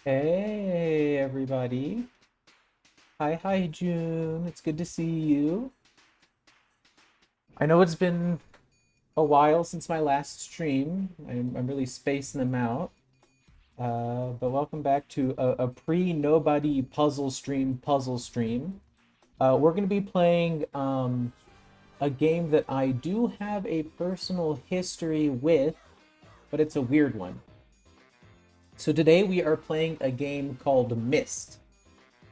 Hey, everybody. Hi, June. It's good to see you. I know it's been a while since my last stream. I'm really spacing them out. But welcome back to a pre-nobody puzzle stream. We're going to be playing a game that I do have a personal history with, but it's a weird one. So today we are playing a game called Myst.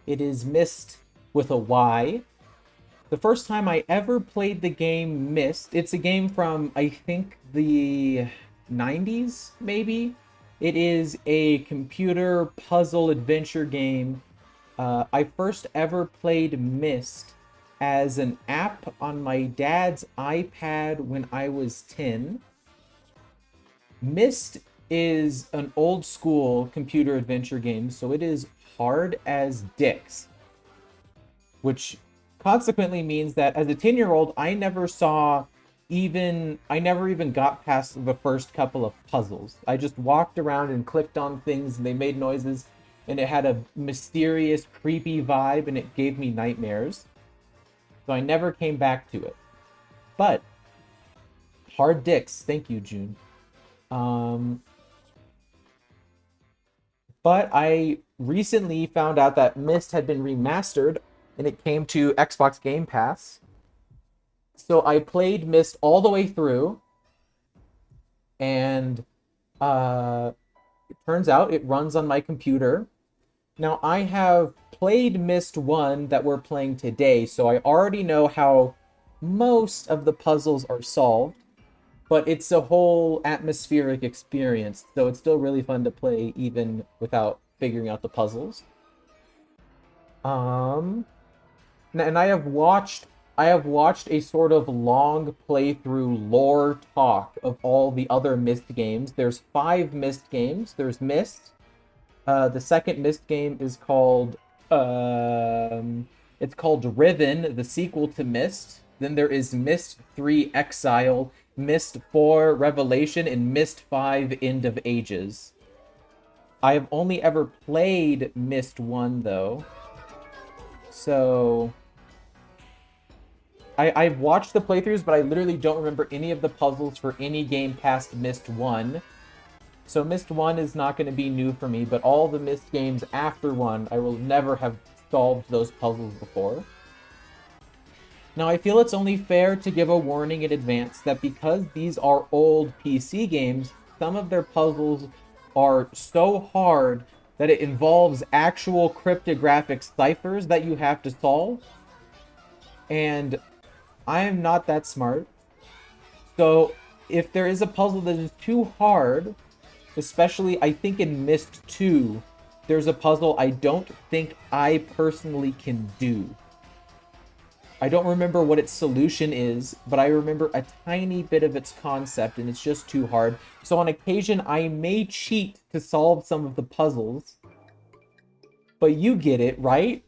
It is Myst with a Y. The first time I ever played the game Myst, it's a game from, I think, the 90s, maybe? It is a computer puzzle adventure game. I first ever played Myst as an app on my dad's iPad when I was 10. Myst is an old school computer adventure game, so it is hard as dicks, which consequently means that as a 10-year-old, I never even got past the first couple of puzzles. I just walked around and clicked on things and they made noises and it had a mysterious, creepy vibe and it gave me nightmares. So I never came back to it. But hard dicks, thank you, June. Um, but I recently found out that Myst had been remastered and it came to Xbox Game Pass. So I played Myst all the way through, and it turns out it runs on my computer. Now I have played Myst 1 that we're playing today, so I already know how most of the puzzles are solved, but it's a whole atmospheric experience, so it's still really fun to play even without figuring out the puzzles. Um, and I have watched a sort of long playthrough lore talk of all the other Myst games. There's 5 Myst games. There's Myst. The second Myst game is called it's called Riven, the sequel to Myst. Then there is Myst 3 Exile, Myst 4 Revelation, and Myst 5 End of Ages. I have only ever played Myst 1 though. So I've watched the playthroughs, but I literally don't remember any of the puzzles for any game past Myst 1. So Myst 1 is not going to be new for me, but all the Myst games after 1, I will never have solved those puzzles before. Now, I feel it's only fair to give a warning in advance that because these are old PC games, some of their puzzles are so hard that it involves actual cryptographic ciphers that you have to solve. And I am not that smart. So if there is a puzzle that is too hard, especially I think in Myst 2, there's a puzzle I don't think I personally can do. I don't remember what its solution is, but I remember a tiny bit of its concept and it's just too hard. So on occasion, I may cheat to solve some of the puzzles, but you get it, right?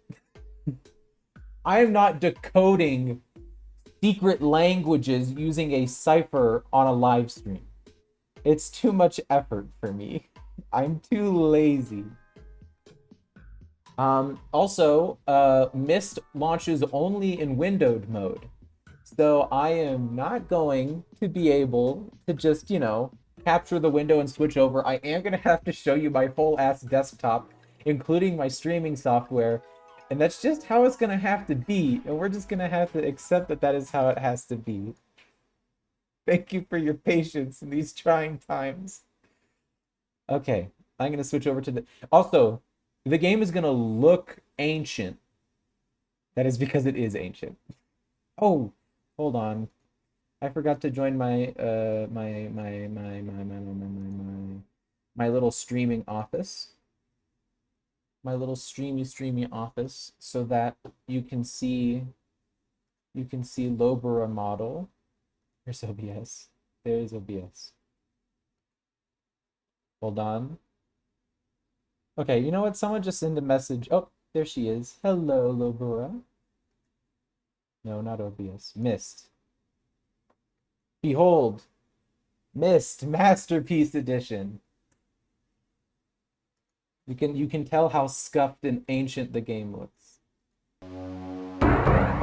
I am not decoding secret languages using a cipher on a live stream. It's too much effort for me. I'm too lazy. Also, Myst launches only in windowed mode. So I am not going to be able to just, capture the window and switch over. I am going to have to show you my full ass desktop, including my streaming software. And that's just how it's going to have to be. And we're just going to have to accept that that is how it has to be. Thank you for your patience in these trying times. Okay, I'm going to switch over to the. Also, the game is going to look ancient. That is because it is ancient. Oh, hold on. I forgot to join my little streaming office. My little streamy office so that you can see Lobera model. There's OBS. There's OBS. Hold on. Okay, you know what? Someone just send a message. Oh, there she is. Hello, Lobera. No, not OBS. Myst. Behold, Myst Masterpiece Edition. You can tell how scuffed and ancient the game looks.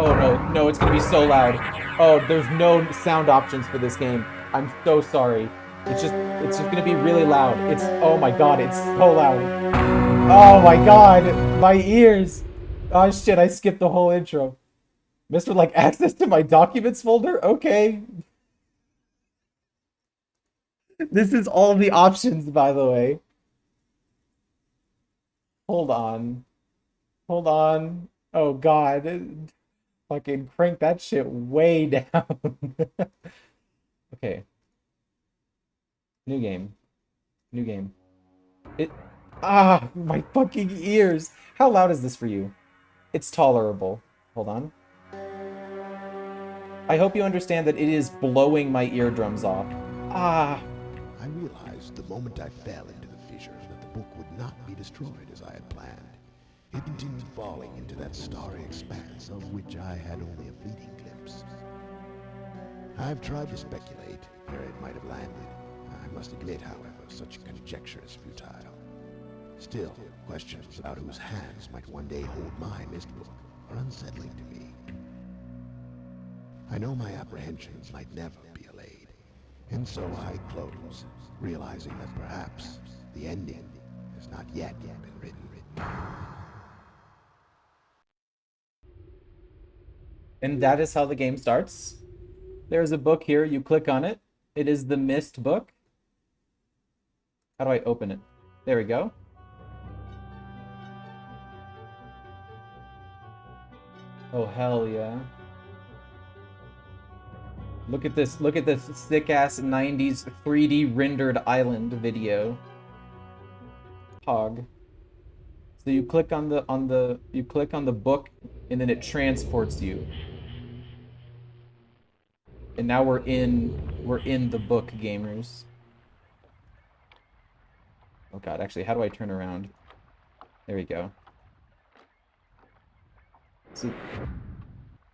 Oh no, it's gonna be so loud. Oh, there's no sound options for this game. I'm so sorry. It's just gonna be really loud. Oh my god, it's so loud. Oh my god, my ears. Oh shit, I skipped the whole intro. Mr. Like access to my documents folder? Okay. This is all the options, by the way. Hold on. Hold on. Oh god. Fucking crank that shit way down. Okay. New game. New game. It. My fucking ears. How loud is this for you? It's tolerable. Hold on. I hope you understand that it is blowing my eardrums off. Ah. I realized the moment I fell into the fissure that the book would not be destroyed as I had planned. It continued falling into that starry expanse of which I had only a fleeting glimpse. I've tried to speculate where it might have landed. I must admit, however, such conjecture is futile. Still, questions about whose hands might one day hold my Myst book are unsettling to me. I know my apprehensions might never be allayed, and so I close, realizing that perhaps the ending has not yet been written. And that is how the game starts. There's a book here. You click on it. It is the Myst book. How do I open it? There we go. Oh, hell yeah. Look at this sick-ass 90s 3D rendered island video. Pog. So you click on the book and then it transports you. And now we're in the book, gamers. Oh god, actually, how do I turn around? There we go. So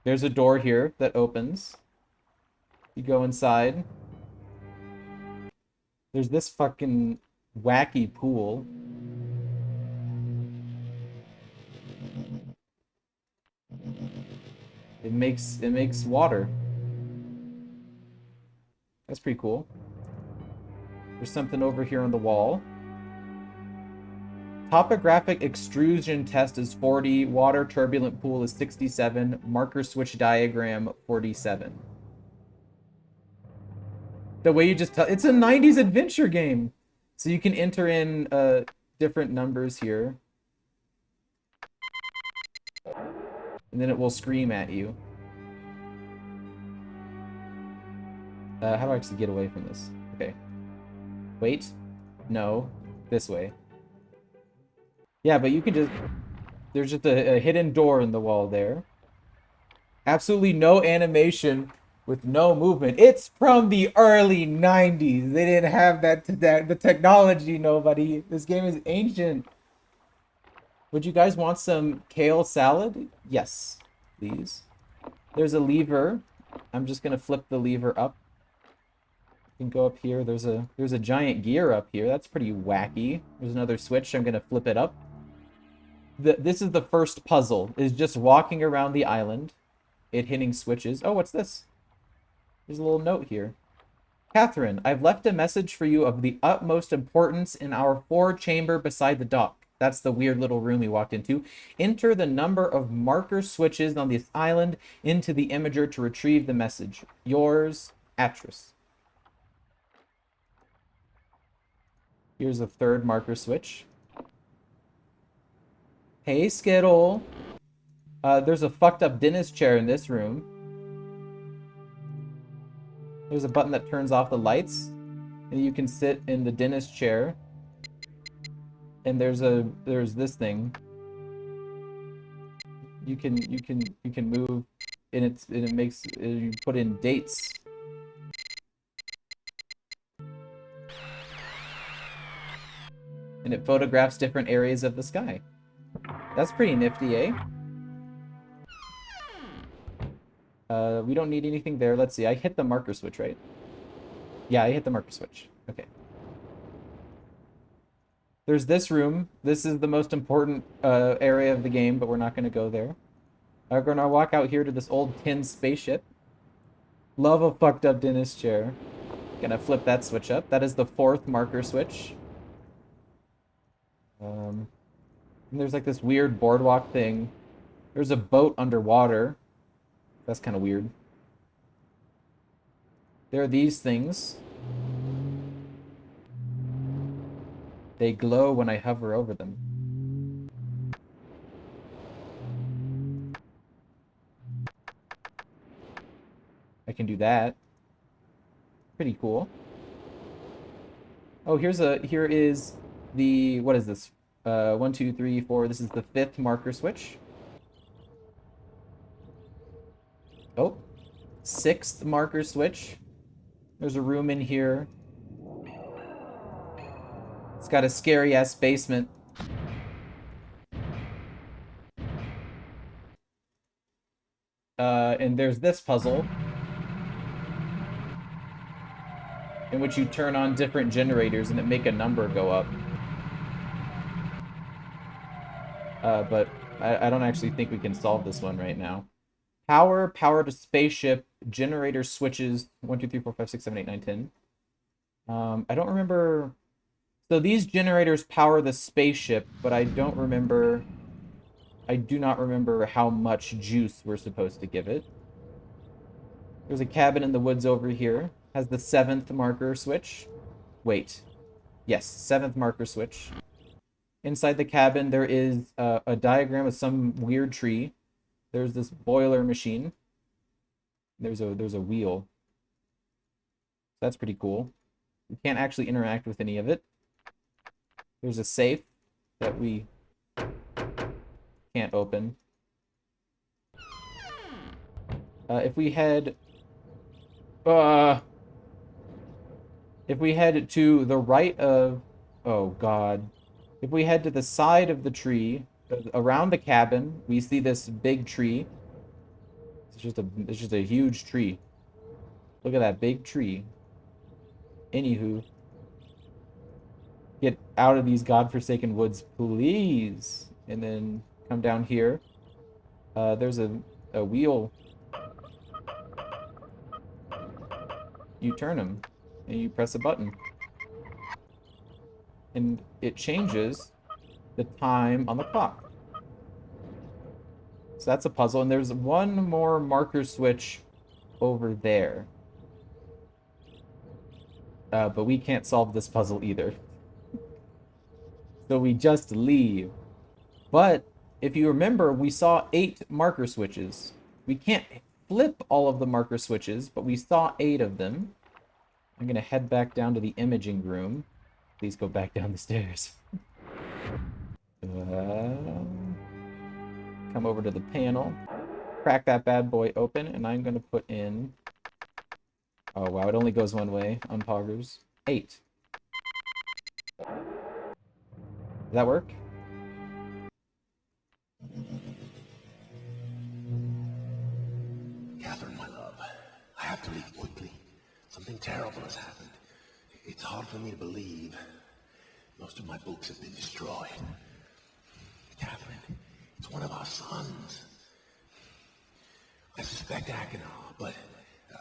there's a door here that opens. You go inside. There's this fucking wacky pool. It makes water. That's pretty cool. There's something over here on the wall. Topographic extrusion test is 40. Water turbulent pool is 67. Marker switch diagram 47. The way you just tell, it's a 90s adventure game. So you can enter in different numbers here. And then it will scream at you. How do I actually get away from this? Okay. Wait. No. This way. Yeah, but you can just... There's just a hidden door in the wall there. Absolutely no animation with no movement. It's from the early 90s. They didn't have the technology, nobody. This game is ancient. Would you guys want some kale salad? Yes, please. There's a lever. I'm just gonna flip the lever up. You can go up here. There's a giant gear up here. That's pretty wacky. There's another switch. I'm gonna flip it up. This is the first puzzle. Is just walking around the island, it hitting switches. Oh, what's this? There's a little note here. Catherine, I've left a message for you of the utmost importance in our forward chamber beside the dock. That's the weird little room we walked into. Enter the number of marker switches on this island into the imager to retrieve the message. Yours, Atris. Here's a third marker switch. Hey, Skittle. There's a fucked up dentist chair in this room. There's a button that turns off the lights, and you can sit in the dentist chair. And there's this thing. You can move, and it makes you put in dates. And it photographs different areas of the sky. That's pretty nifty, eh? We don't need anything there. Let's see. I hit the marker switch, right? Yeah, I hit the marker switch. Okay. There's this room. This is the most important area of the game, but we're not going to go there. We're going to walk out here to this old tin spaceship. Love a fucked up dentist chair. Gonna flip that switch up. That is the 4th marker switch. And there's like this weird boardwalk thing. There's a boat underwater. That's kind of weird. There are these things. They glow when I hover over them. I can do that. Pretty cool. Oh, here is the, what is this? 1, 2, 3, 4. This is the 5th marker switch. Oh, 6th marker switch. There's a room in here. It's got a scary ass basement. And there's this puzzle in which you turn on different generators and it make a number go up. But I don't actually think we can solve this one right now. Power to spaceship, generator switches, 1, 2, 3, 4, 5, 6, 7, 8, 9, 10. I don't remember. So these generators power the spaceship, but I do not remember how much juice we're supposed to give it. There's a cabin in the woods over here. Has the 7th marker switch. Wait. Yes, 7th marker switch. Inside the cabin, there is a diagram of some weird tree. There's this boiler machine. There's a wheel. That's pretty cool. We can't actually interact with any of it. There's a safe that we can't open. If we head to the right of, oh god. If we head to the side of the tree, around the cabin, we see this big tree. It's just a huge tree. Look at that big tree. Anywho, get out of these godforsaken woods, please. And then come down here. There's a wheel. You turn them, and you press a button. And it changes the time on the clock. So that's a puzzle. And there's one more marker switch over there. But we can't solve this puzzle either. So we just leave. But if you remember, we saw 8 marker switches. We can't flip all of the marker switches, but we saw 8 of them. I'm going to head back down to the imaging room. Please go back down the stairs. Come over to the panel. Crack that bad boy open, and I'm going to put in... Oh, wow, it only goes one way on poggers. 8. Does that work? Catherine, my love, I have to leave quickly. Something terrible has happened. It's hard for me to believe. Most of my books have been destroyed. Catherine, it's one of our sons. I suspect Achenar, but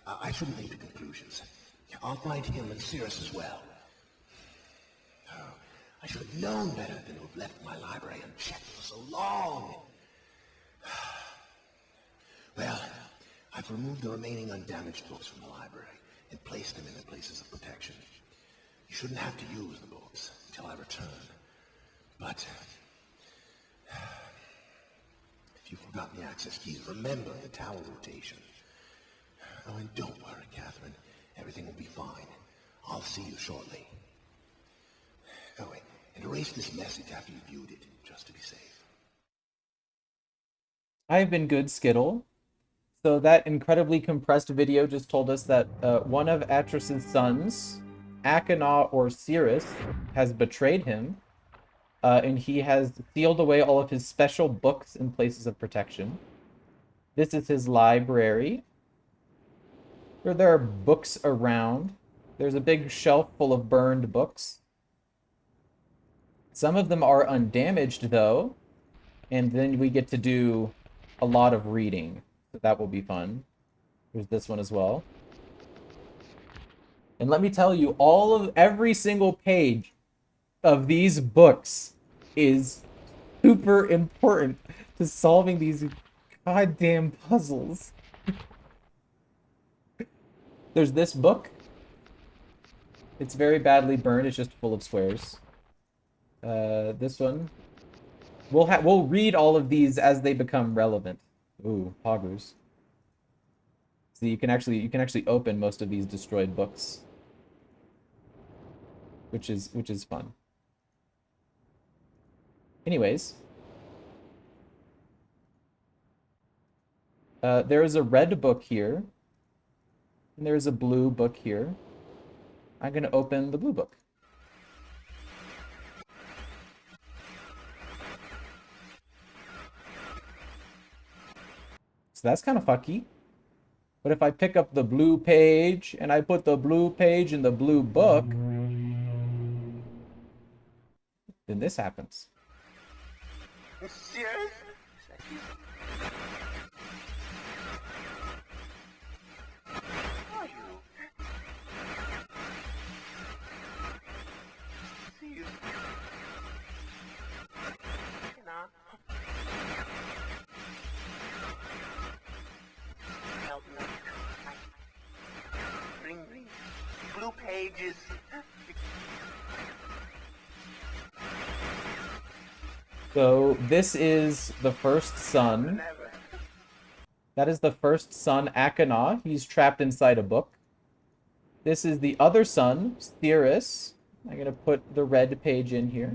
I shouldn't leap to conclusions. I'll find him and Cirrus as well. Oh, I should have known better than to have left my library unchecked for so long. Well, I've removed the remaining undamaged books from the library and placed them in their places of protection. You shouldn't have to use the books until I return. But if you've forgotten the access keys, remember the tower rotation. Oh, and don't worry, Catherine. Everything will be fine. I'll see you shortly. Oh, wait, and erase this message after you viewed it, just to be safe. I've been good, Skittle. So that incredibly compressed video just told us that one of Atris's sons, Achenar or Cirrus, has betrayed him, and he has sealed away all of his special books in places of protection. This is his library, where there are books around. There's a big shelf full of burned books. Some of them are undamaged, though, and then we get to do a lot of reading. So that will be fun. There's this one as well. And let me tell you, every single page of these books is super important to solving these goddamn puzzles. There's this book. It's very badly burned. It's just full of squares. This one. We'll read all of these as they become relevant. Ooh, poggers. See, you can actually open most of these destroyed books, which is fun. Anyways, there is a red book here, and there is a blue book here. I'm gonna open the blue book. So that's kind of fucky. But if I pick up the blue page and I put the blue page in the blue book, then this happens. Blue pages. So this is the first son. That is the first son, Akana. He's trapped inside a book. This is the other son, Theris. I'm going to put the red page in here.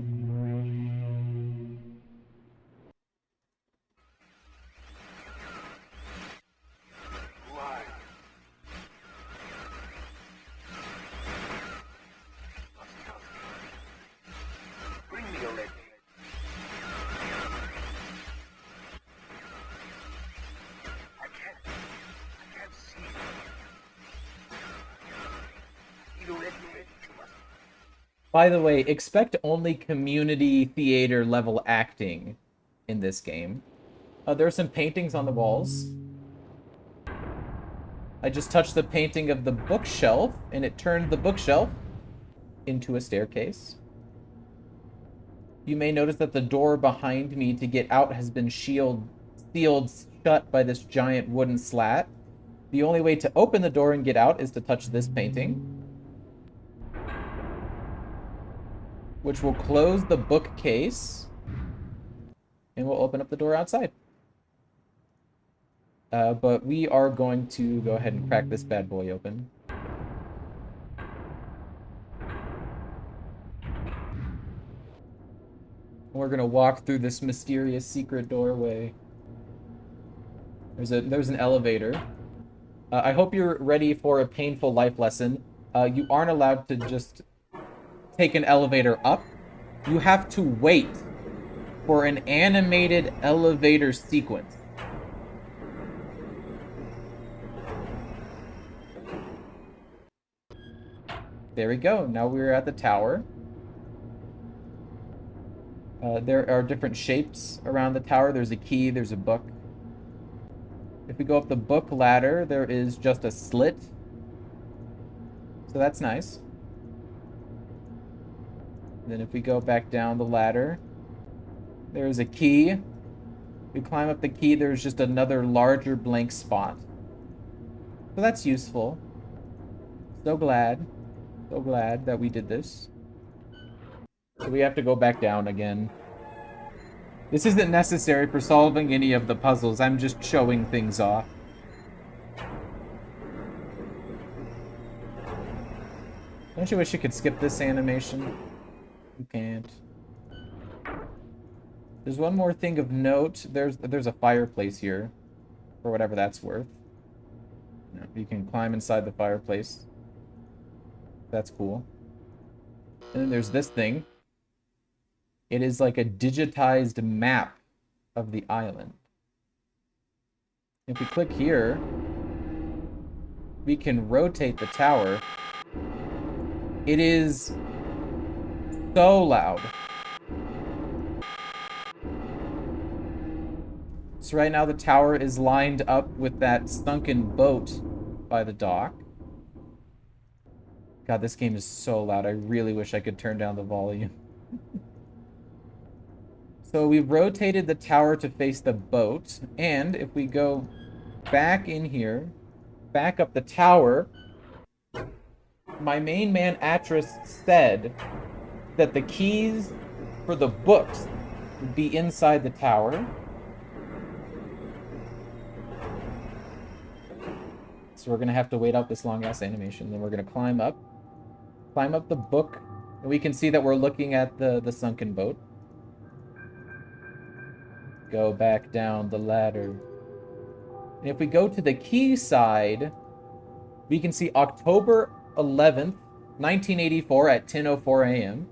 By the way, expect only community theater level acting in this game. There are some paintings on the walls. I just touched the painting of the bookshelf, and it turned the bookshelf into a staircase. You may notice that the door behind me to get out has been sealed shut by this giant wooden slat. The only way to open the door and get out is to touch this painting, which will close the bookcase, and we'll open up the door outside. But we are going to go ahead and crack this bad boy open. We're gonna walk through this mysterious secret doorway. There's an elevator. I hope you're ready for a painful life lesson. You aren't allowed to just take an elevator up. You have to wait for an animated elevator sequence. There we go. Now we're at the tower. There are different shapes around the tower. There's a key, there's a book. If we go up the book ladder, there is just a slit. So that's nice. Then if we go back down the ladder, there's a key. We climb up the key, there's just another larger blank spot. So that's useful. So glad that we did this. So we have to go back down again. This isn't necessary for solving any of the puzzles. I'm just showing things off. Don't you wish you could skip this animation? You can't. There's one more thing of note. There's a fireplace here, for whatever that's worth. You can climb inside the fireplace. That's cool. And then there's this thing. It is like a digitized map of the island. If we click here, we can rotate the tower. It is so loud. So right now the tower is lined up with that sunken boat by the dock. God, this game is so loud. I really wish I could turn down the volume. So we've rotated the tower to face the boat, and if we go back in here, back up the tower, my main man Atris said that the keys for the books would be inside the tower. So we're gonna have to wait out this long ass animation. Then we're gonna climb up the book, and we can see that we're looking at the sunken boat. Go back down the ladder. And if we go to the key side, we can see October 11th, 1984 at 10:04 a.m.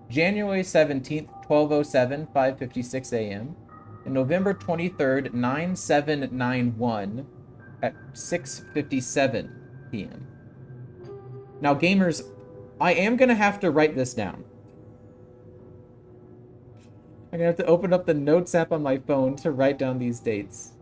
January 17th, 12:07, 5:56 a.m. and November 23rd, 9791 at 6:57 p.m. Now, gamers, I am going to have to write this down. I'm going to have to open up the Notes app on my phone to write down these dates.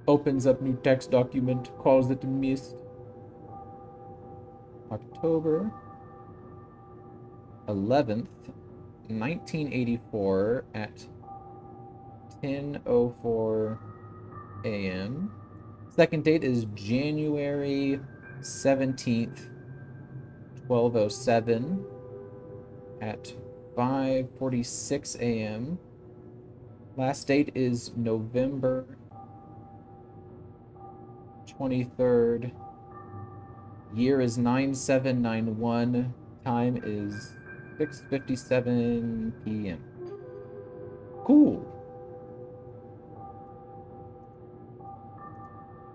Opens up new text document, calls it Myst. October 11th, 1984 at 10:04 a.m. Second date is January 17th, 12:07 at 5:46 a.m. Last date is November 23rd. Year is 9791. Time is 6:57 p.m. Cool.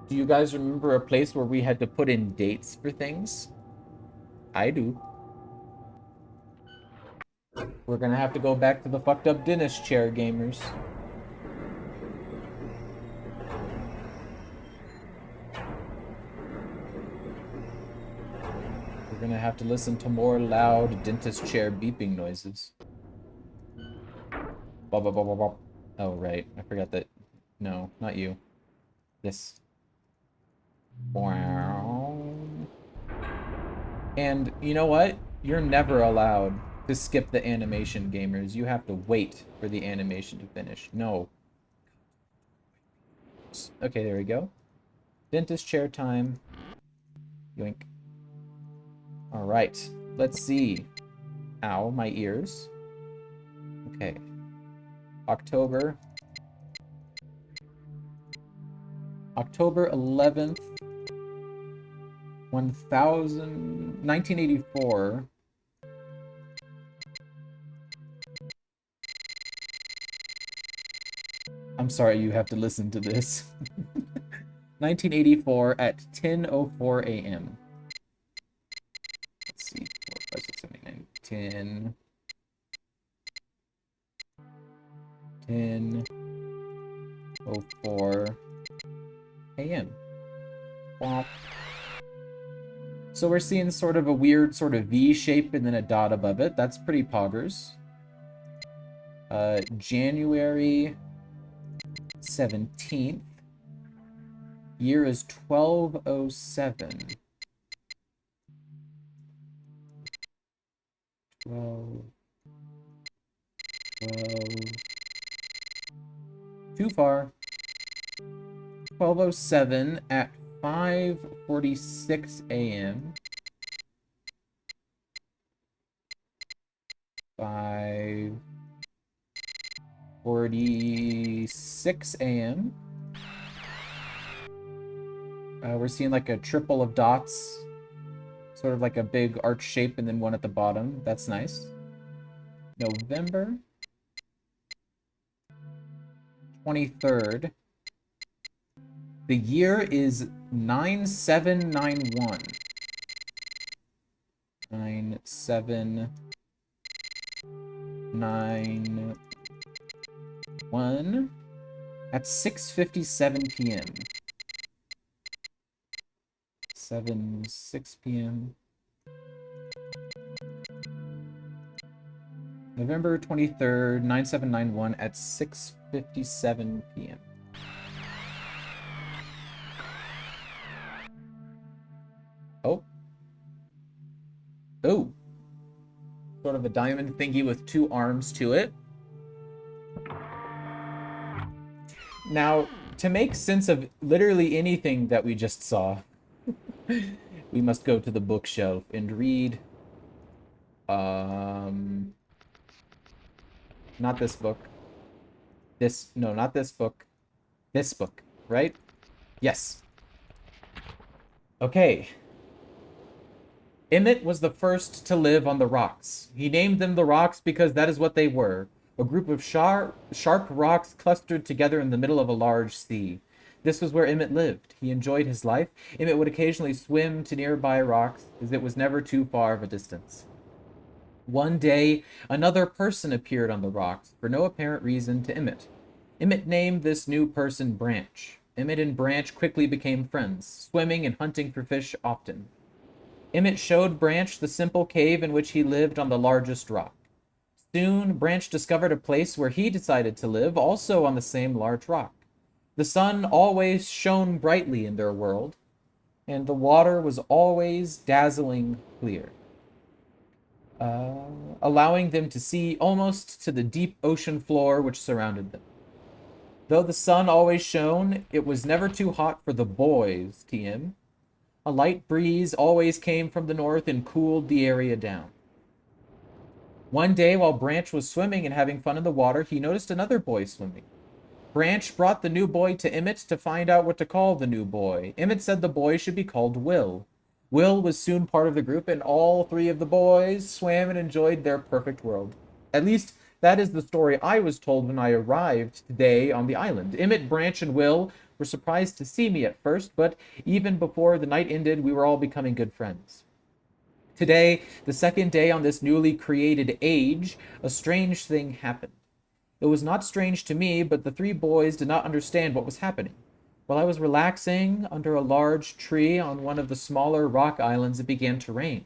Do you guys remember a place where we had to put in dates for things? I do. We're gonna have to go back to the fucked up dentist chair, gamers. We're gonna have to listen to more loud dentist chair beeping noises. Bop, bop, bop, bop, bop. Oh, right. I forgot that. No, not you. This. Wow. And you know what? You're never allowed to skip the animation, gamers. You have to wait for the animation to finish. No. Okay, there we go. Dentist chair time. Yoink. Alright. Let's see. Ow, my ears. Okay. October 11th, 1984. I'm sorry you have to listen to this. 1984 at 10:04 a.m. Let's see. 4, 5, 6, 7, 8, 9, 10. 10:04 a.m. Wow. So we're seeing sort of a weird sort of V shape and then a dot above it. That's pretty poggers. January 17th. Year is 1207. 12. Too far. 1207 at 5:46 a.m. 5:46 a.m. We're seeing like a triple of dots. Sort of like a big arch shape and then one at the bottom. That's nice. November 23rd. The year is 9791. 9791 at 6:57 p.m. 6 p.m. November 23rd, 9791 at 6:57 p.m. Oh. Oh. Sort of a diamond thingy with two arms to it. Now, to make sense of literally anything that we just saw, we must go to the bookshelf and read. Not this book. No, not this book. This book, right? Yes. Okay. Emmett was the first to live on the rocks. He named them the rocks because that is what they were. A group of sharp rocks clustered together in the middle of a large sea. This was where Emmett lived. He enjoyed his life. Emmett would occasionally swim to nearby rocks, as it was never too far of a distance. One day, another person appeared on the rocks, for no apparent reason to Emmett. Emmett named this new person Branch. Emmett and Branch quickly became friends, swimming and hunting for fish often. Emmett showed Branch the simple cave in which he lived on the largest rock. Soon, Branch discovered a place where he decided to live, also on the same large rock. The sun always shone brightly in their world, and the water was always dazzling clear, allowing them to see almost to the deep ocean floor which surrounded them. Though the sun always shone, it was never too hot for the boys, TM. A light breeze always came from the north and cooled the area down. One day, while Branch was swimming and having fun in the water, he noticed another boy swimming. Branch brought the new boy to Emmett to find out what to call the new boy. Emmett said the boy should be called Will. Will was soon part of the group, and all three of the boys swam and enjoyed their perfect world. At least, that is the story I was told when I arrived today on the island. Emmett, Branch, and Will were surprised to see me at first, but even before the night ended, we were all becoming good friends. Today, the second day on this newly created age, a strange thing happened. It was not strange to me, but the three boys did not understand what was happening. While I was relaxing under a large tree on one of the smaller rock islands, it began to rain.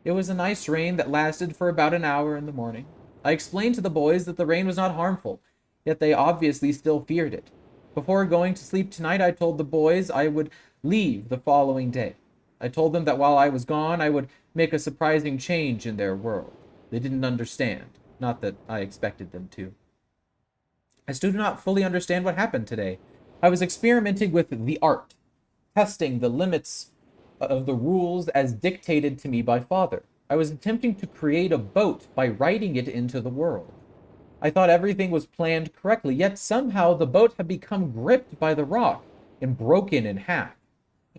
It was a nice rain that lasted for about an hour in the morning. I explained to the boys that the rain was not harmful, yet they obviously still feared it. Before going to sleep tonight, I told the boys I would leave the following day. I told them that while I was gone, I would make a surprising change in their world. They didn't understand, not that I expected them to. I still do not fully understand what happened today. I was experimenting with the art, testing the limits of the rules as dictated to me by Father. I was attempting to create a boat by writing it into the world. I thought everything was planned correctly, yet somehow the boat had become gripped by the rock and broken in half.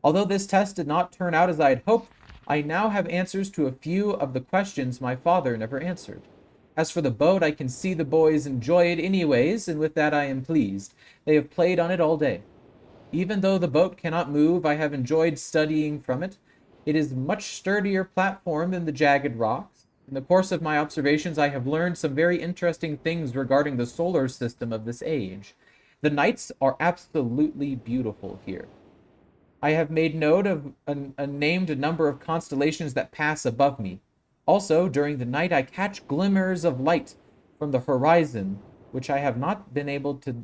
Although this test did not turn out as I had hoped, I now have answers to a few of the questions my father never answered. As for the boat, I can see the boys enjoy it anyways, and with that I am pleased. They have played on it all day. Even though the boat cannot move, I have enjoyed studying from it. It is a much sturdier platform than the jagged rocks. In the course of my observations, I have learned some very interesting things regarding the solar system of this age. The nights are absolutely beautiful here. I have made note of named a number of constellations that pass above me. Also, during the night, I catch glimmers of light from the horizon, which I have not been able to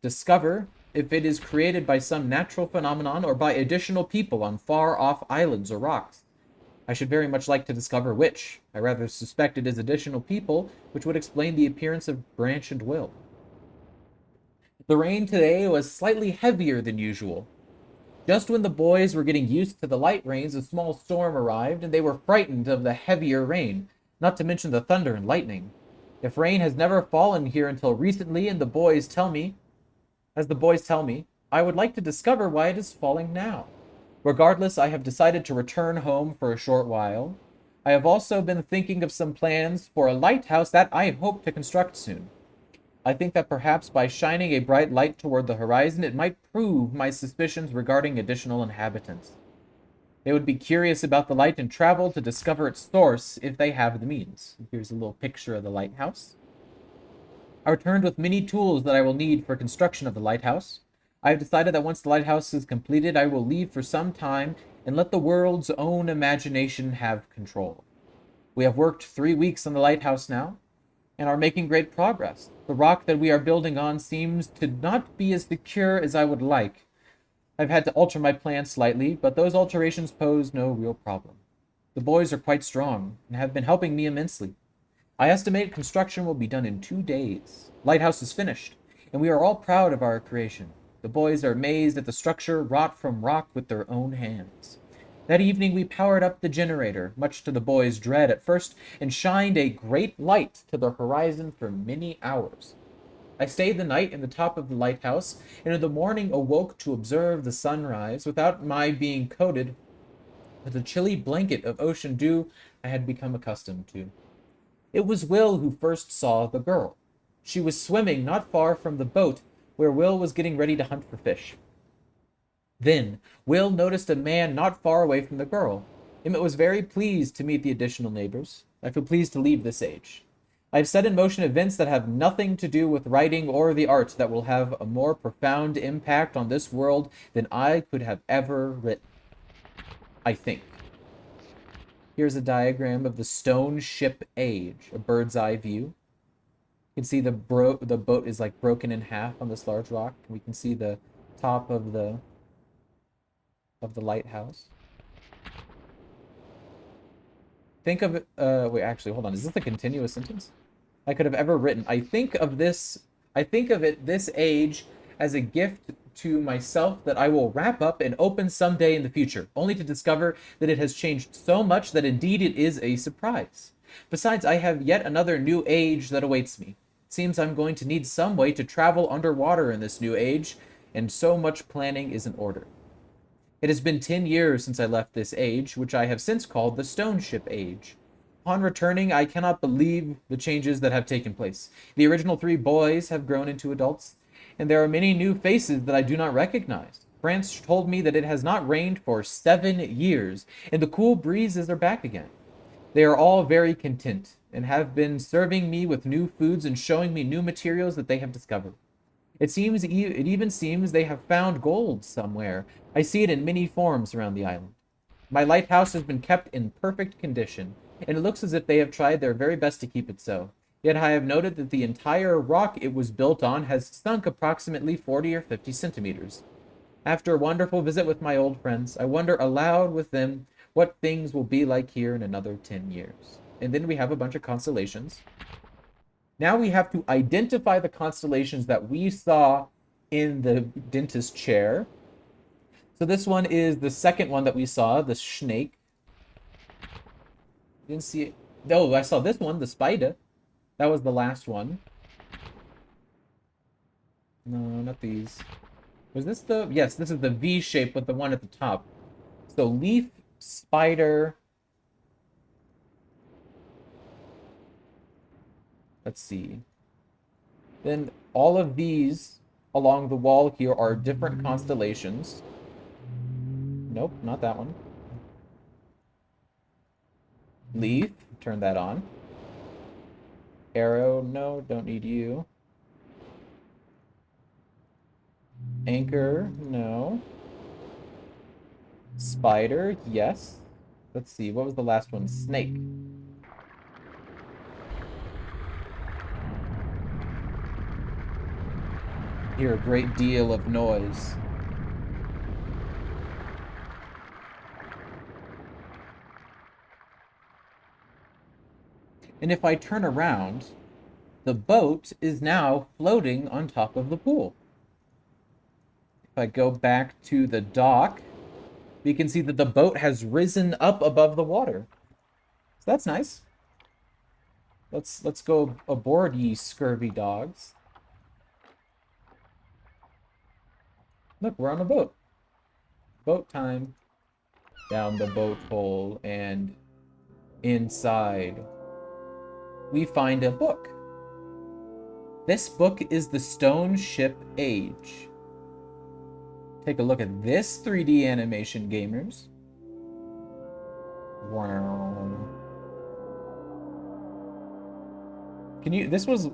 discover if it is created by some natural phenomenon or by additional people on far-off islands or rocks. I should very much like to discover which. I rather suspect it is additional people, which would explain the appearance of Branch and Will. The rain today was slightly heavier than usual. Just when the boys were getting used to the light rains, a small storm arrived, and they were frightened of the heavier rain, not to mention the thunder and lightning. If rain has never fallen here until recently, as the boys tell me, I would like to discover why it is falling now. Regardless, I have decided to return home for a short while. I have also been thinking of some plans for a lighthouse that I hope to construct soon. I think that perhaps by shining a bright light toward the horizon, it might prove my suspicions regarding additional inhabitants. They would be curious about the light and travel to discover its source if they have the means. Here's a little picture of the lighthouse. I returned with many tools that I will need for construction of the lighthouse. I have decided that once the lighthouse is completed, I will leave for some time and let the world's own imagination have control. We have worked 3 weeks on the lighthouse now, and are making great progress. The rock that we are building on seems to not be as secure as I would like. I've had to alter my plan slightly, but those alterations pose no real problem. The boys are quite strong, and have been helping me immensely. I estimate construction will be done in 2 days. Lighthouse is finished, and we are all proud of our creation. The boys are amazed at the structure wrought from rock with their own hands. That evening we powered up the generator, much to the boys' dread at first, and shined a great light to the horizon for many hours. I stayed the night in the top of the lighthouse, and in the morning awoke to observe the sunrise without my being coated with the chilly blanket of ocean dew I had become accustomed to. It was Will who first saw the girl. She was swimming not far from the boat where Will was getting ready to hunt for fish. Then Will noticed a man not far away from the girl. Emmett was very pleased to meet the additional neighbors. I feel pleased to leave this age. I have set in motion events that have nothing to do with writing or the arts that will have a more profound impact on this world than I could have ever written. I think. Here's a diagram of the stone ship age, a bird's eye view. You can see the boat is like broken in half on this large rock. We can see the top of the lighthouse. Think of it, wait, actually, hold on. Is this a continuous sentence? I could have ever written. I think of it this age as a gift to myself that I will wrap up and open someday in the future, only to discover that it has changed so much that indeed it is a surprise. Besides, I have yet another new age that awaits me. It seems I'm going to need some way to travel underwater in this new age, and so much planning is in order. It has been 10 years since I left this age, which I have since called the Stone Ship Age. Upon returning, I cannot believe the changes that have taken place. The original 3 boys have grown into adults, and there are many new faces that I do not recognize. France told me that it has not rained for 7 years, and the cool breezes are back again. They are all very content, and have been serving me with new foods and showing me new materials that they have discovered. It even seems they have found gold somewhere. I see it in many forms around the island. My lighthouse has been kept in perfect condition, and it looks as if they have tried their very best to keep it so. Yet I have noted that the entire rock it was built on has sunk approximately 40 or 50 centimeters. After a wonderful visit with my old friends, I wonder aloud with them what things will be like here in another 10 years. And then we have a bunch of constellations. Now we have to identify the constellations that we saw in the dentist chair. So this one is the second one that we saw, the snake. Didn't see it. Oh, I saw this one, the spider. That was the last one. No, not these. Was this the... Yes, this is the V shape with the one at the top. So leaf, spider... Let's see. Then all of these along the wall here are different constellations. Nope, not that one. Leaf, turn that on. Arrow, no, don't need you. Anchor, no. Spider, yes. Let's see, what was the last one? Snake. Hear a great deal of noise. And if I turn around, the boat is now floating on top of the pool. If I go back to the dock, we can see that the boat has risen up above the water. So that's nice. Let's go aboard, ye scurvy dogs. Look, we're on a boat. Boat time. Down the boat hole, and inside we find a book. This book is the Stone Ship Age. Take a look at this 3D animation, gamers. Wow. This was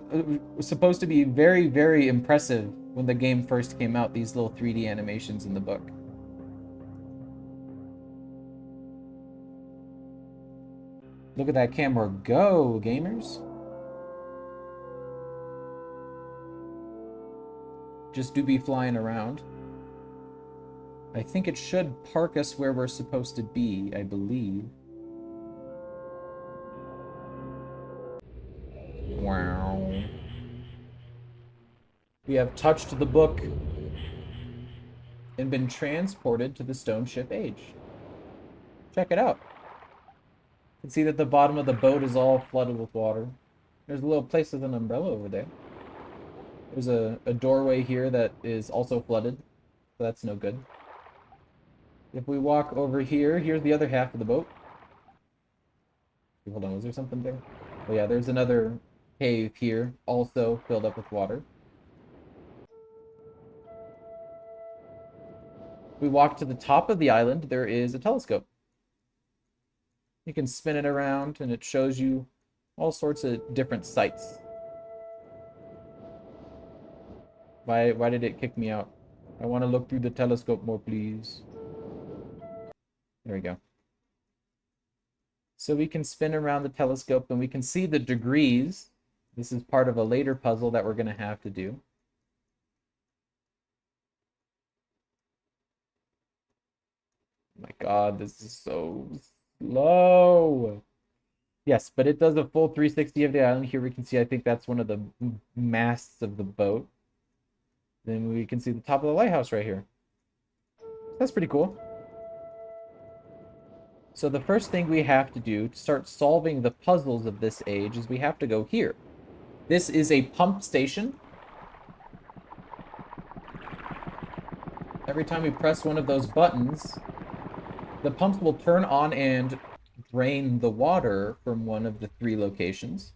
supposed to be very, very impressive when the game first came out, these little 3D animations in the book. Look at that camera go, gamers. Just do be flying around. I think it should park us where we're supposed to be, I believe. Wow. We have touched the book and been transported to the Stone Ship Age. Check it out. You can see that the bottom of the boat is all flooded with water. There's a little place with an umbrella over there. There's a doorway here that is also flooded, so that's no good. If we walk over here, here's the other half of the boat. Hold on, was there something there? Oh yeah, there's another cave here, also filled up with water. We walk to the top of the island, there is a telescope. You can spin it around and it shows you all sorts of different sights. Why did it kick me out? I want to look through the telescope more, please. There we go. So we can spin around the telescope and we can see the degrees. This is part of a later puzzle that we're going to have to do. Oh my god, this is so slow. Yes, but it does a full 360 of the island. Here we can see, I think that's one of the masts of the boat. Then we can see the top of the lighthouse right here. That's pretty cool. So the first thing we have to do to start solving the puzzles of this age is we have to go here. This is a pump station. Every time we press one of those buttons, the pumps will turn on and drain the water from one of the 3 locations.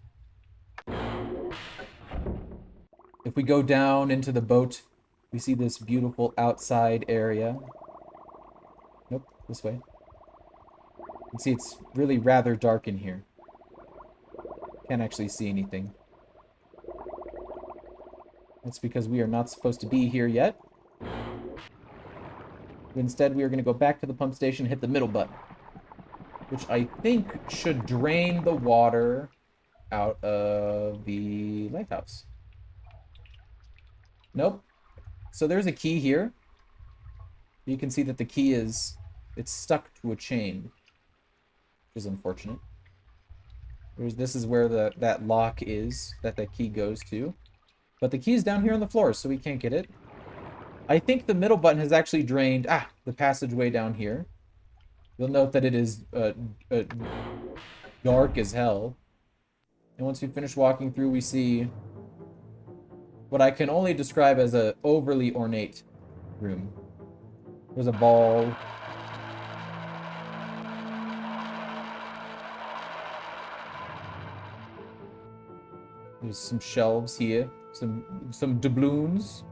If we go down into the boat, we see this beautiful outside area. Nope, this way. You can see it's really rather dark in here. Can't actually see anything. That's because we are not supposed to be here yet. Instead, we are going to go back to the pump station and hit the middle button, which I think should drain the water out of the lighthouse. Nope. So there's a key here. You can see that the key it's stuck to a chain, which is unfortunate. This is where that lock is, that key goes to. But the key is down here on the floor, so we can't get it. I think the middle button has actually drained the passageway down here. You'll note that it is dark as hell. And once we finish walking through, we see what I can only describe as an overly ornate room. There's a ball. There's some shelves here. Some doubloons.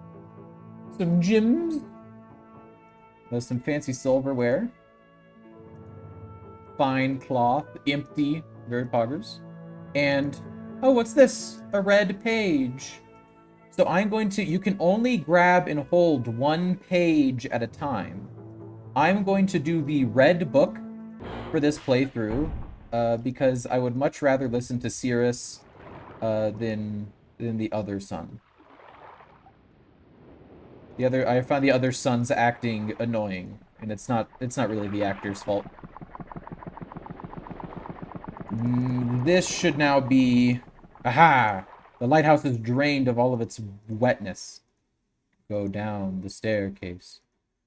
Some gems. There's some fancy silverware. Fine cloth. Empty. Very poggers. And, oh, what's this? A red page. So I'm going to, you can only grab and hold 1 page at a time. I'm going to do the red book for this playthrough, because I would much rather listen to Cirrus than the other son. I find the other son's acting annoying, and it's not really the actor's fault. This should now be, aha! The lighthouse is drained of all of its wetness. Go down the staircase.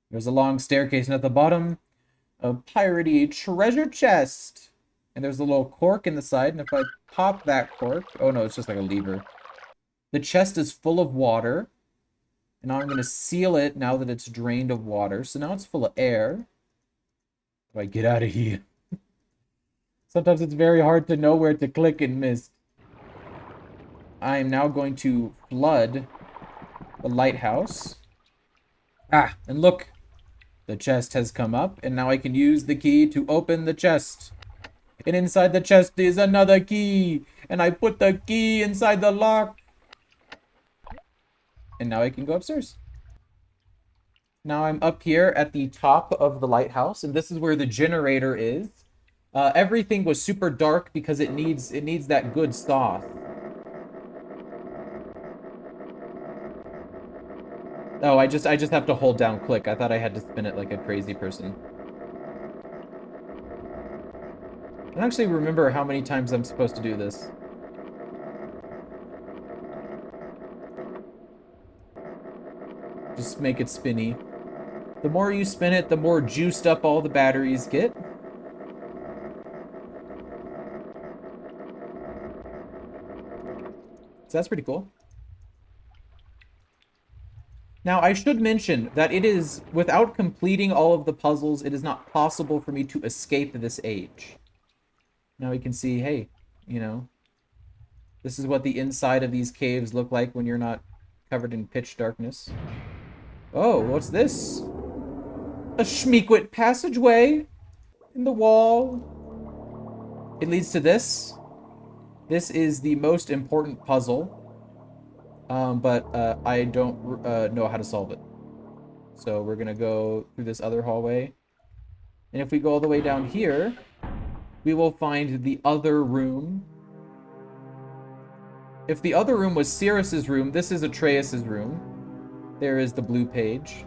There's a long staircase, and at the bottom, a piratey treasure chest. And there's a little cork in the side, and if I pop that cork... Oh no, it's just like a lever. The chest is full of water. And now I'm going to seal it now that it's drained of water. So now it's full of air. If I get out of here. Sometimes it's very hard to know where to click in Myst. I am now going to flood the lighthouse. And look. The chest has come up, and now I can use the key to open the chest. And inside the chest is another key. And I put the key inside the lock. And now I can go upstairs. Now I'm up here at the top of the lighthouse, and this is where the generator is. Everything was super dark because it needs that good sauce. Oh, I just have to hold down click. I thought I had to spin it like a crazy person. I don't actually remember how many times I'm supposed to do this. Just make it spinny. The more you spin it, the more juiced up all the batteries get. So that's pretty cool. Now, I should mention that it is, without completing all of the puzzles, it is not possible for me to escape this age. Now we can see, hey, you know, this is what the inside of these caves look like when you're not covered in pitch darkness. Oh, what's this? A Shmeekwit passageway in the wall. It leads to this. This is the most important puzzle. But I don't know how to solve it. So we're gonna go through this other hallway. And if we go all the way down here, we will find the other room. If the other room was Cirrus's room, this is Atreus's room. There is the blue page.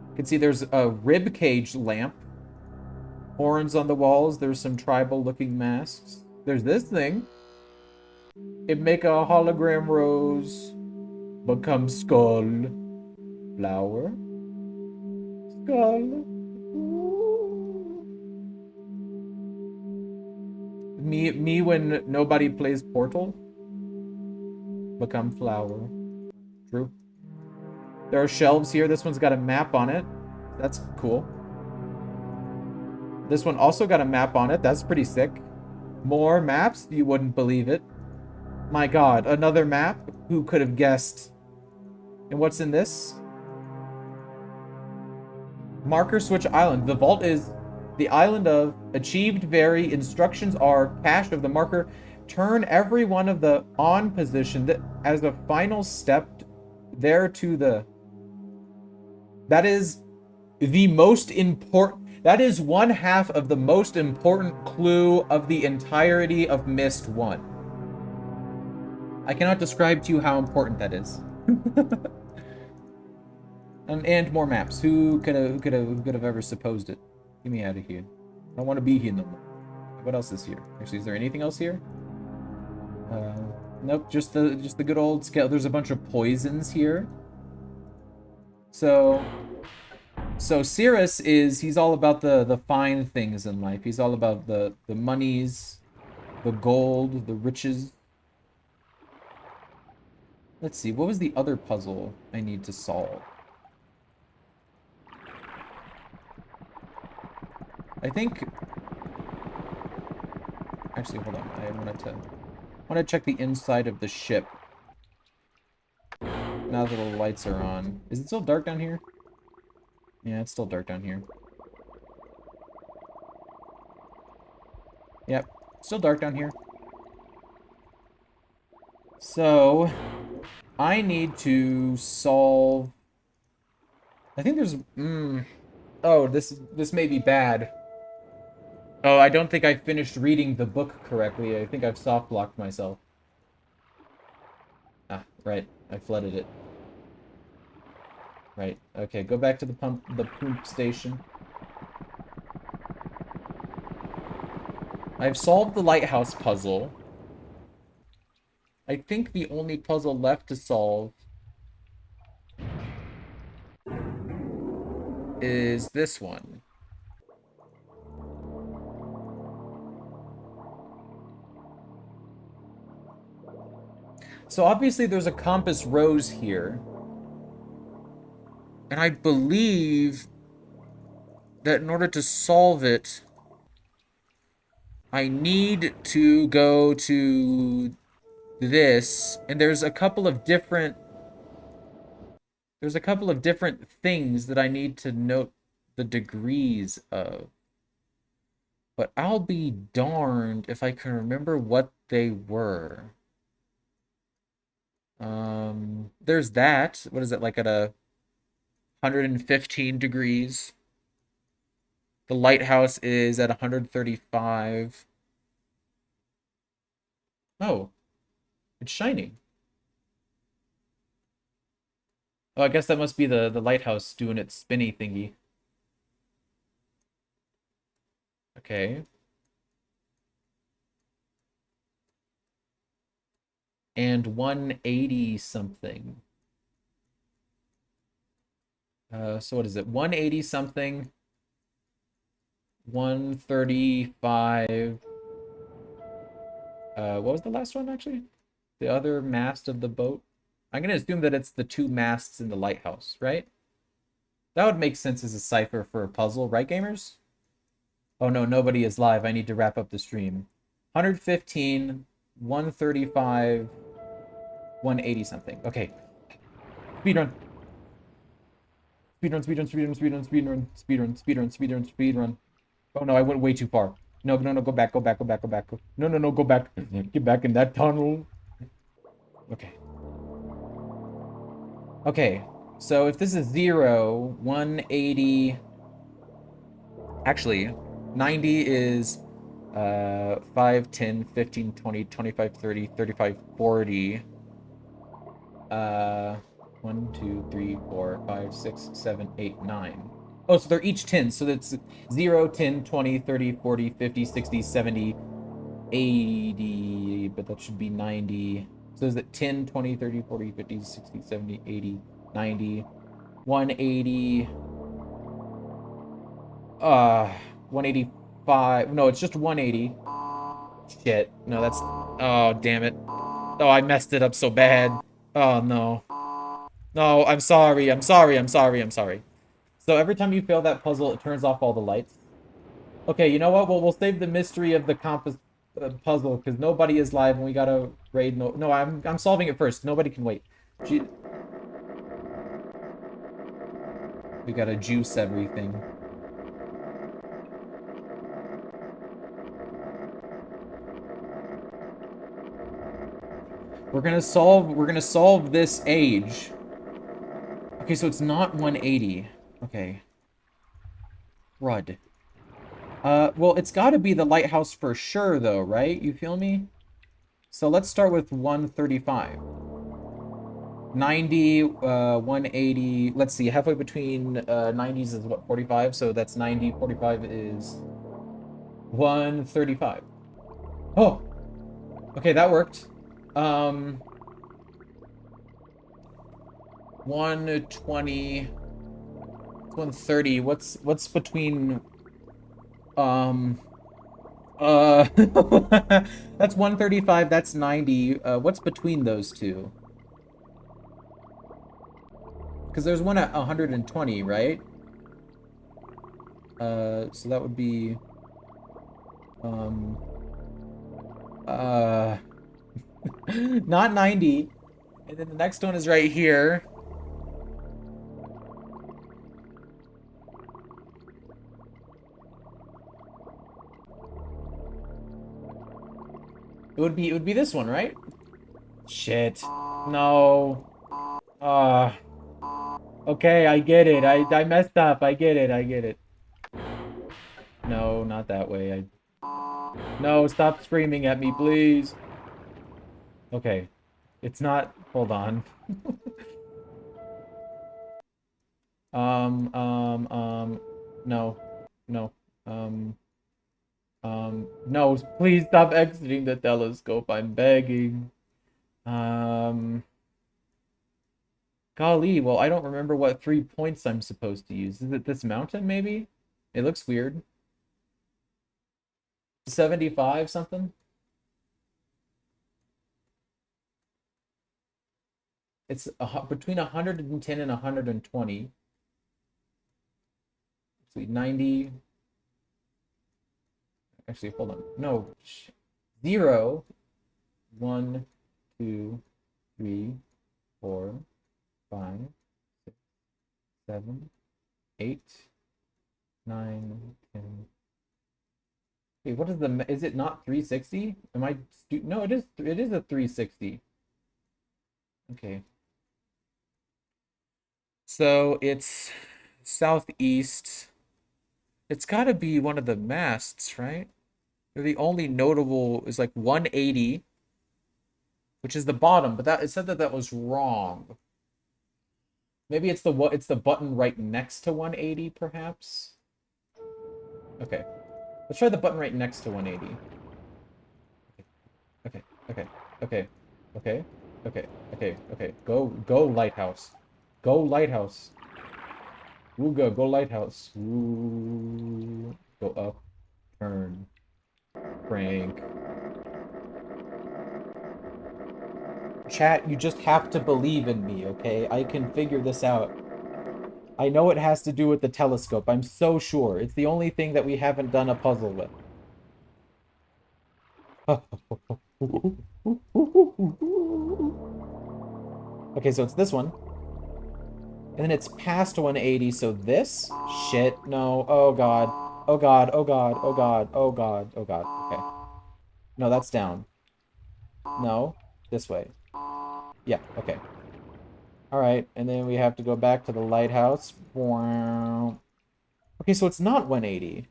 You can see there's a rib cage lamp. Horns on the walls. There's some tribal looking masks. There's this thing. It make a hologram rose become skull. Flower. Skull. Me when nobody plays Portal. Become flower. True. There are shelves here. This one's got a map on it. That's cool. This one also got a map on it. That's pretty sick. More maps? You wouldn't believe it. My god, another map? Who could have guessed? And what's in this? Marker Switch Island. The vault is the island of achieved vary. Instructions are cache of the marker. Turn every one of the on position as a final step there to the... That is the most important... That is one half of the most important clue of the entirety of Myst 1. I cannot describe to you how important that is. And more maps. Who could have ever supposed it? Get me out of here. I don't want to be here no more. What else is here? Actually, is there anything else here? Nope. Just the good old scale. There's a bunch of poisons here. So Cirrus he's all about the fine things in life. He's all about the monies, the gold, the riches. Let's see. What was the other puzzle I need to solve? I think... Actually, hold on. I want to check the inside of the ship. Now that the lights are on. Is it still dark down here? Yeah, it's still dark down here. Yep, still dark down here. So, I need to solve... I think there's... Oh, this may be bad. Oh, I don't think I finished reading the book correctly. I think I've soft-blocked myself. Ah, right. I flooded it. Right. Okay, go back to the pump station. I've solved the lighthouse puzzle. I think the only puzzle left to solve is this one. So obviously there's a compass rose here. And I believe that in order to solve it, I need to go to this, and there's a couple of different things that I need to note the degrees of. But I'll be darned if I can remember what they were. There's that. What is it, like at 115 degrees? The lighthouse is at 135. Oh, it's shining. Oh, I guess that must be the lighthouse doing its spinny thingy. Okay. And 180 something. So what is it? 180 something. 135. What was the last one actually? The other mast of the boat? I'm gonna assume that it's the two masts in the lighthouse, right? That would make sense as a cipher for a puzzle, right, gamers? Oh no, nobody is live. I need to wrap up the stream. 115, 135, 180 something. Okay. Speedrun. Speedrun, speedrun, speedrun, speedrun, speedrun, speedrun, speedrun, speedrun, speedrun. Oh no, I went way too far. No, no, no, go back, go back, go back, go back. No, no, no, go back. Get back in that tunnel. Okay. Okay. So if this is 0, 180. Actually, 90 is 5, 10, 15, 20, 25, 30, 35, 40. 1, 2, 3, 4, 5, 6, 7, 8, 9. Oh, so they're each 10. So that's 0, 10, 20, 30, 40, 50, 60, 70, 80. But that should be 90. So is it 10, 20, 30, 40, 50, 60, 70, 80, 90, 180. 185. No, it's just 180. Shit. No, that's... Oh, damn it. Oh, I messed it up so bad. Oh, no. No, I'm sorry. I'm sorry. I'm sorry. I'm sorry. So every time you fail that puzzle, it turns off all the lights. Okay, you know what? We'll save the mystery of the compass puzzle because nobody is live and we gotta raid. No, I'm solving it first. Nobody can wait. We gotta juice everything. We're gonna solve this age. Okay, so it's not 180. Okay. Crud. Well, it's gotta be the lighthouse for sure though, right? You feel me? So let's start with 135. 90, 180. Let's see, halfway between 90s is what, 45? So that's 90, 45 is 135. Oh! Okay, that worked. 120, 130. What's between that's 135, that's 90. What's between those two? Because there's one at 120, right? So that would be um uh not 90. And then the next one is right here. It would be this one, right? Shit. No. Okay, I get it. I messed up. I get it. I get it. No, not that way. No, stop screaming at me, please. Okay. It's not. Hold on. No. No. No, please stop exiting the telescope. I'm begging. Um, Golly, well, I don't remember what 3 points I'm supposed to use. Is it this mountain, maybe? It looks weird. 75 something? It's between 110 and 120. Let's see, 90. Actually, hold on. No. 0, 1, 2, 3, 4, 5, 6, 7, 8, 9, 10. Wait, what is is it not 360? Am I no, it is a 360. Okay. So it's southeast. It's got to be one of the masts, right? They're the only notable is like 180, which is the bottom, but that it said that that was wrong. Maybe it's the button right next to 180, perhaps. Okay, let's try the button right next to 180. Okay, okay, okay, okay, okay, okay, okay. Go lighthouse, go lighthouse. Ooga, go lighthouse. Ooh, go up, turn, crank. Chat, you just have to believe in me, okay? I can figure this out. I know it has to do with the telescope. I'm so sure. It's the only thing that we haven't done a puzzle with. Okay, so it's this one. And then it's past 180, so this? Shit, no. Oh god. Oh god, oh god, oh god, oh god, oh god. Okay. No, that's down. No. This way. Yeah, okay. Alright, and then we have to go back to the lighthouse. Okay, so it's not 180.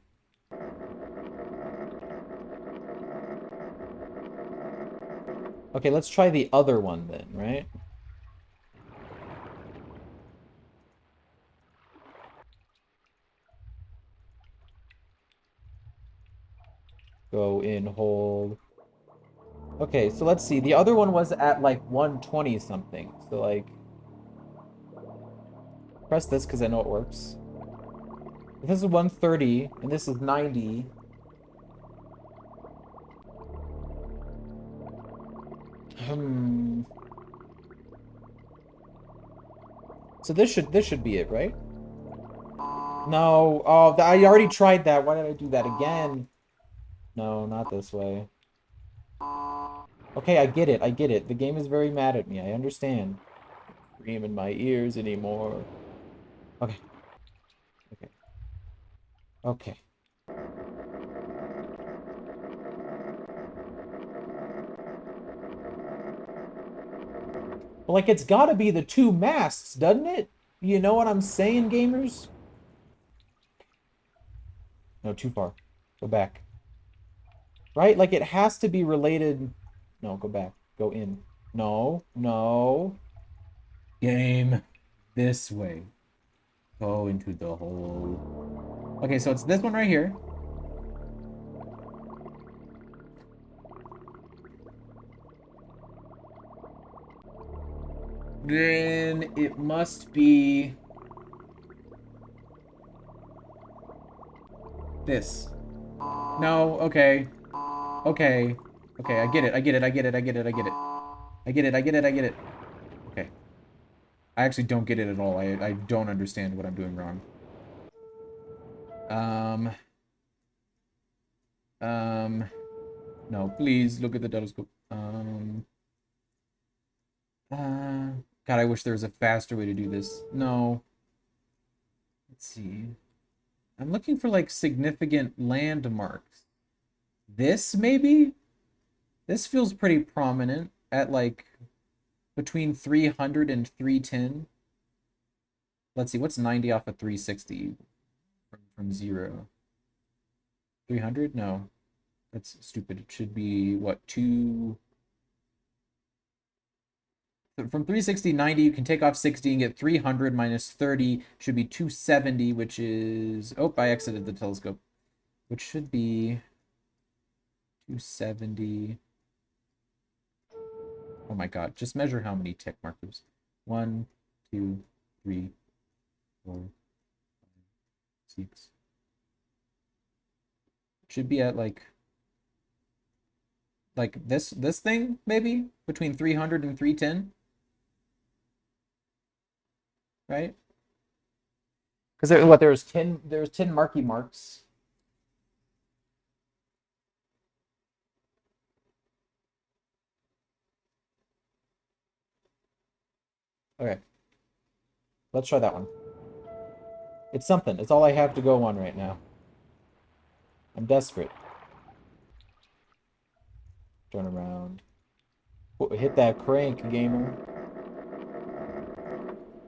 Okay, let's try the other one then, right? Go in, hold. Okay, so let's see. The other one was at like 120 something. So like, press this because I know it works. If this is 130 and this is 90. Hmm. So this should be it, right? No. Oh, I already tried that. Why did I do that again? No, not this way. Okay, I get it. I get it. The game is very mad at me. I understand. Scream in my ears anymore. Okay. Okay. Okay. Well, like, it's gotta be the two masks, doesn't it? You know what I'm saying, gamers? No, too far. Go back. Right? Like, it has to be related. No, go back. Go in. No. No. Game. This way. Go into the hole. Okay, so it's this one right here. Then it must be this. No, okay. Okay. Okay, I get it. I get it. I get it. I get it. I get it. I get it. I get it. I get it. Okay. I actually don't get it at all. I don't understand what I'm doing wrong. No, please look at the telescope. God, I wish there was a faster way to do this. No. Let's see. I'm looking for, like, significant landmarks. This, maybe? This feels pretty prominent at, like, between 300 and 310. Let's see, what's 90 off of 360 from 0? 300? No. That's stupid. It should be, what, 2... From 360, 90, you can take off 60 and get 300 minus 30. Should be 270, which is... Oh, I exited the telescope. Which should be 270. Oh my god. Just measure how many tick markers. 1, 2, 3, 4, 5, 6. Should be at like this thing, maybe? Between 300 and 310. Right? Because there's 10 marky marks. Okay. Let's try that one. It's something. It's all I have to go on right now. I'm desperate. Turn around. Hit that crank, gamer.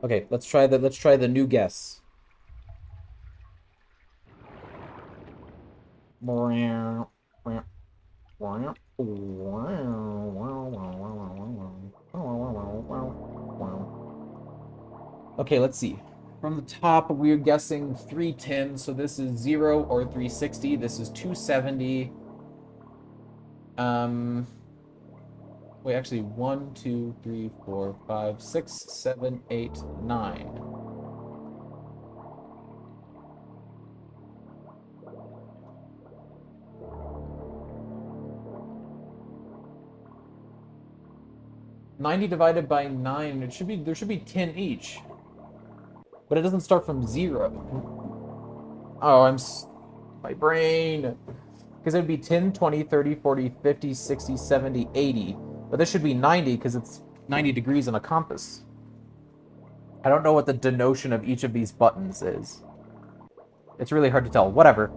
Okay, let's try the new guess. Okay, let's see. From the top, we're guessing 310, so this is 0 or 360. This is 270. Wait, actually, 1, 2, 3, 4, 5, 6, 7, 8, 9. $90 divided by 9, there should be 10 each. But it doesn't start from 0. Oh, my brain. Because it would be 10, 20, 30, 40, 50, 60, 70, 80. But this should be 90 because it's 90 degrees on a compass. I don't know what the denotion of each of these buttons is. It's really hard to tell. Whatever.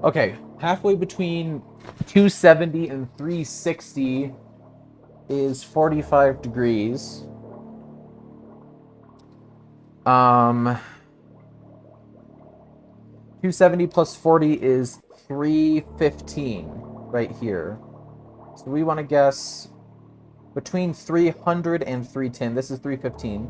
Okay, halfway between 270 and 360 is 45 degrees. 270 plus 40 is 315 right here. So we want to guess between 300 and 310. This is 315.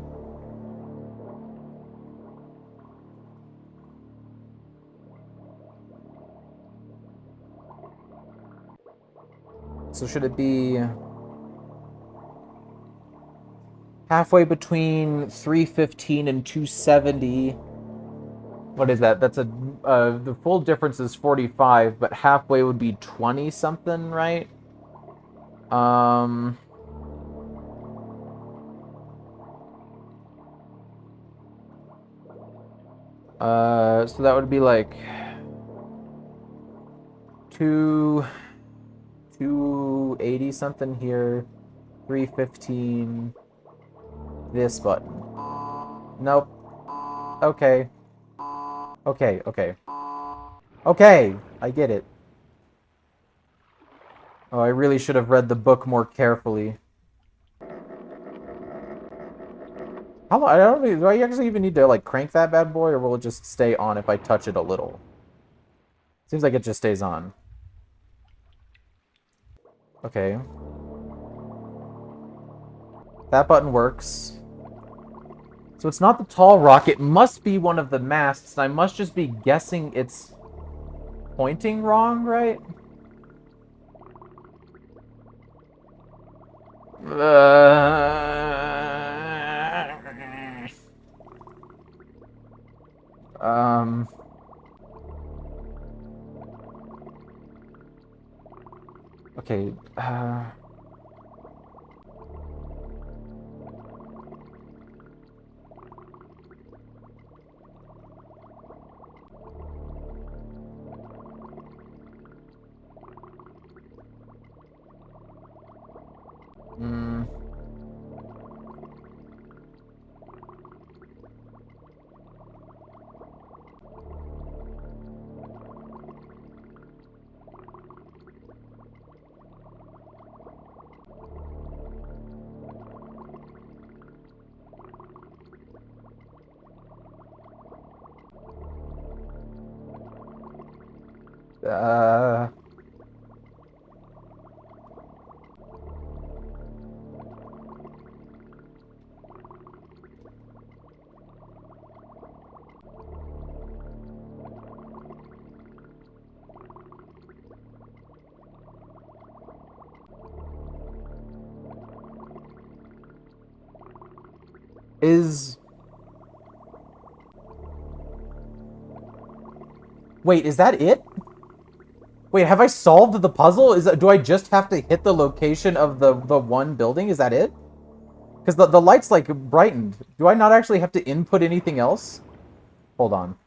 So should it be halfway between 315 and 270? What is that? That's the full difference is 45, but halfway would be 20 something, right? So that would be like 280 something here, 315. This button. Nope. Okay. Okay, okay. Okay, I get it. Oh, I really should have read the book more carefully. How long? I don't know. Do I actually even need to, like, crank that bad boy, or will it just stay on if I touch it a little? Seems like it just stays on. Okay. That button works. So it's not the tall rock. It must be one of the masts, and I must just be guessing it's pointing wrong, right? Okay, is... Wait, is that it? Wait, have I solved the puzzle? Do I just have to hit the location of the one building? Is that it? Because the light's, like, brightened. Do I not actually have to input anything else? Hold on.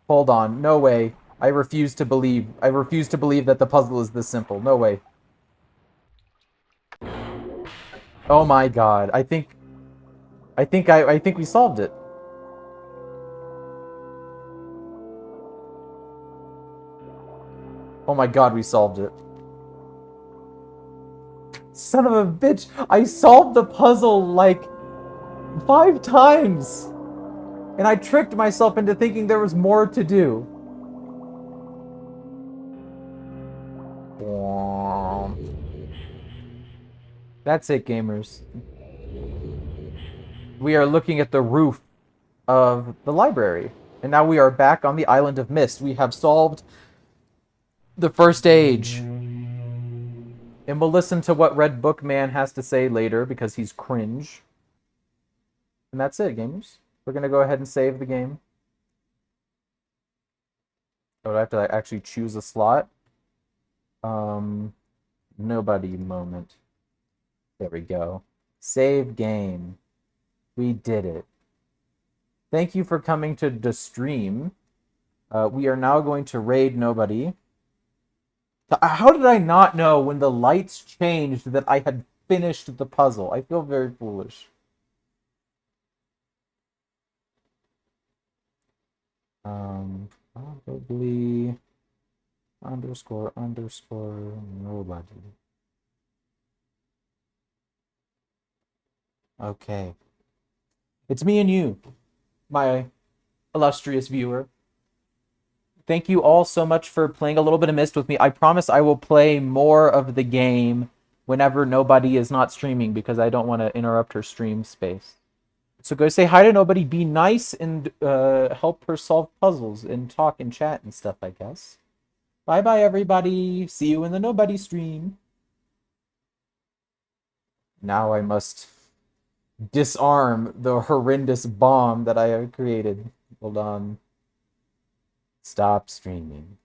Hold on. No way. I refuse to believe. I refuse to believe that the puzzle is this simple. No way. Oh my god. I think we solved it. Oh my god, we solved it. Son of a bitch! I solved the puzzle, like, 5 times! And I tricked myself into thinking there was more to do. That's it, gamers. We are looking at the roof of the library. And now we are back on the island of Myst. We have solved the first stage. And we'll listen to what Red Book Man has to say later because he's cringe. And that's it, gamers. We're going to go ahead and save the game. I would have to actually choose a slot. Nobody moment. There we go. Save game. We did it. Thank you for coming to the stream. We are now going to raid nobody. How did I not know when the lights changed that I had finished the puzzle? I feel very foolish. Probably underscore nobody. Okay. It's me and you, my illustrious viewer. Thank you all so much for playing a little bit of Myst with me. I promise I will play more of the game whenever nobody is not streaming because I don't want to interrupt her stream space. So go say hi to nobody, be nice, and help her solve puzzles and talk and chat and stuff, I guess. Bye-bye, everybody. See you in the nobody stream. Now I must disarm the horrendous bomb that I have created. Hold on. Stop streaming.